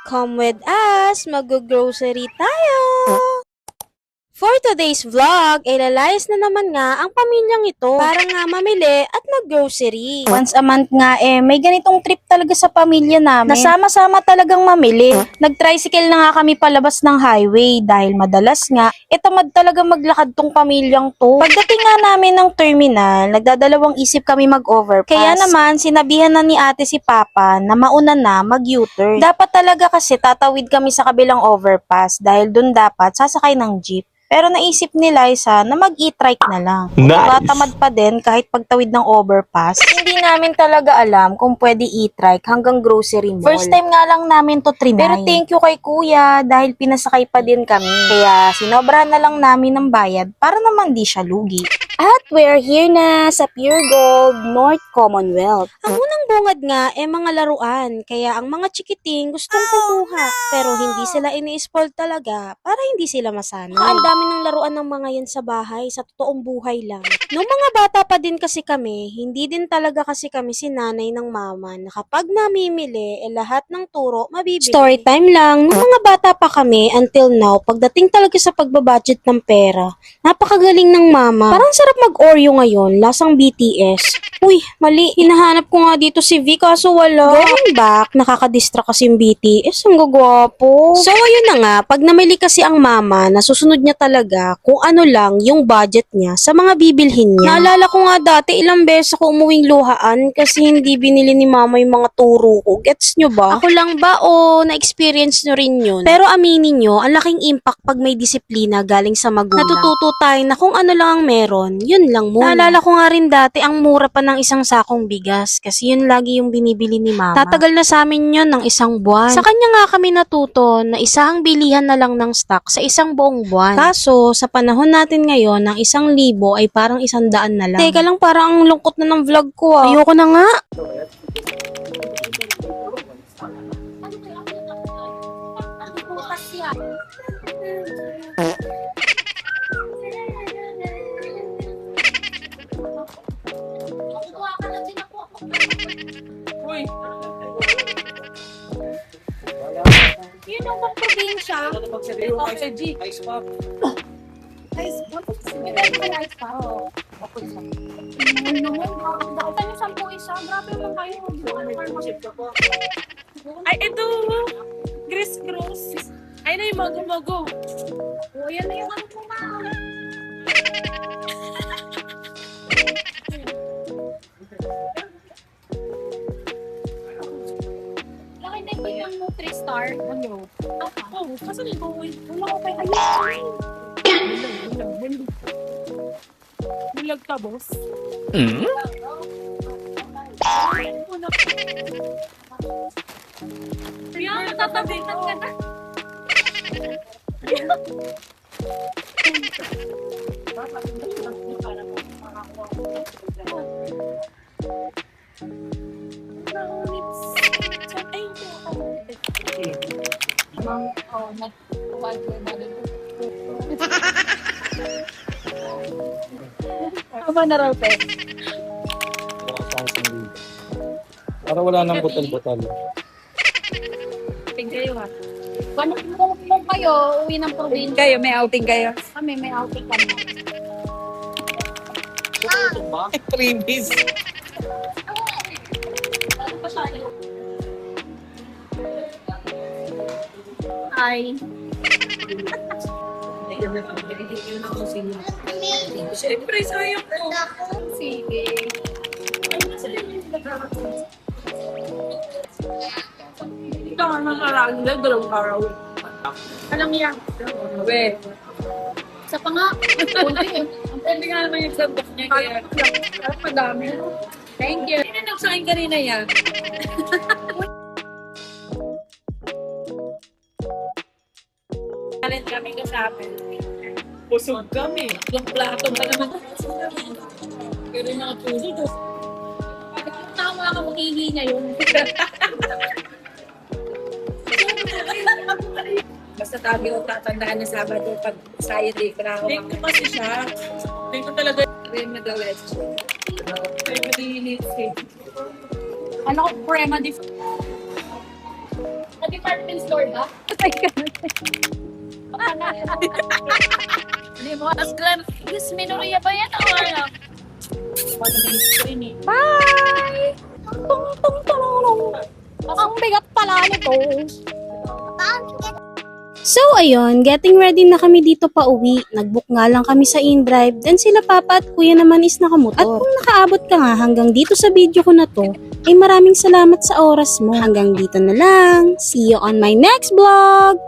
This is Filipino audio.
Come with us, mag-grocery tayo! For today's vlog, lalayas na naman nga ang pamilyang ito para nga mamili at mag-grocery. Once a month nga may ganitong trip talaga sa pamilya namin. Nasama-sama talagang mamili. Nag-tricycle na nga kami palabas ng highway dahil madalas nga, tamad talaga maglakad tong pamilyang to. Pagdating nga namin ng terminal, nagdadalawang isip kami mag-overpass. Kaya naman, sinabihan na ni ate si Papa na mauna na mag-U-turn. Dapat talaga kasi tatawid kami sa kabilang overpass dahil dun dapat sasakay ng jeep. Pero naisip ni Liza na mag-e-trike na lang. Nice. Tamad pa din kahit pagtawid ng overpass. Hindi namin talaga alam kung pwede e-trike hanggang grocery mall. First time nga lang namin to trinay. Pero thank you kay kuya dahil pinasakay pa din kami. Kaya sinobrahan na lang namin ng bayad para naman di siya lugi. At we're here na sa Pure Gold, North Commonwealth. Ang unang bungad nga mga laruan, kaya ang mga chikiting gustong kumuha. Pero hindi sila ini-spoil talaga para hindi sila masanay. Ang dami ng laruan ng mga yan sa bahay, sa totoong buhay lang. Nung mga bata pa din kasi kami, hindi din talaga kasi kami sinanay ng mama na kapag namimili, lahat ng turo mabibili. Story time lang, nung mga bata pa kami until now, pagdating talaga sa pagbabudget ng pera, napakagaling ng mama. Parang sarap mag-Oreo ngayon, lasang BTS. Uy, mali. Hinahanap ko nga dito si V kaso wala. Going back, nakakadistract kasi yung BTS. Ang gagwapo. So, ayun na nga. Pag namili kasi ang mama, nasusunod niya talaga kung ano lang yung budget niya sa mga bibilhin niya. Naalala ko nga dati, ilang beses ako umuwing luhaan kasi hindi binili ni mama yung mga turo ko. Gets nyo ba? Ako lang ba o na-experience nyo rin yun? Pero aminin nyo, ang laking impact pag may disiplina galing sa magulang. Natututo tayo na kung ano lang ang meron, yun lang muna. Naalala ko nga rin dati, ang mura pa ng isang sakong bigas kasi yun lagi yung binibili ni mama. Tatagal na sa amin yun ng isang buwan. Sa kanya nga kami natuto na isang bilihan na lang ng stock sa isang buong buwan. Kaso, sa panahon natin ngayon, ng 1,000 ay parang 100 na lang. Teka lang, parang ang lungkot na ng vlog ko ah. Ayoko na nga. Uy! Yun ang mga probinsya. Okay, G. Ice pop. Ice pop? Ice pop. Ano naman? Nakita niyo 10 isa. Grabe naman kayo. Ay, ito! Chris Cruz. Ay, na yung mago-mago. O, yan na yung ano po, ma'am. Nakita ko yung 3-star. Ano? Oh, kasi nito, wala ko kay ayun. Bulag ka, boss. Kaya, matatabitan ka na. Apa na raw, pe? Para wala nang butal-butal. Outing kayo, ha? Kung kayo, uwi ng probinsya. Kayo, may outing kayo. Kami, may outing kami. Freebies. Hi. Siyempre, sayang ko. Sige. Ito nga nakaraan na, 2 araw. Alam niya. We, Sa pa nga. hindi nga naman yung sandok niya, kaya madami. Thank you. Hindi na nagsakin kanina yan. Talent kami kasabi. Pusog kami. Yung plato pa naman. Pero yung mga puso. Tawa ka makihinga yun. Basta tabi ko tatandaan na Sabado pag sayad eh. Thank you kasi siya. Thank you talaga. Rin na gawin. Thank you. Ano ko, prema di Sa department store ba? Hindi mo aslan. Yes, minoria ba yan? O ano? Bye! Tung, tung, tung. Ang bigat pala nito. So ayun, getting ready na kami dito pa uwi. Nagbook nga lang kami sa InDrive, then sila papa at kuya naman is nakamotor. At kung nakaabot ka nga hanggang dito sa video ko na to, ay maraming salamat sa oras mo. Hanggang dito na lang. See you on my next vlog!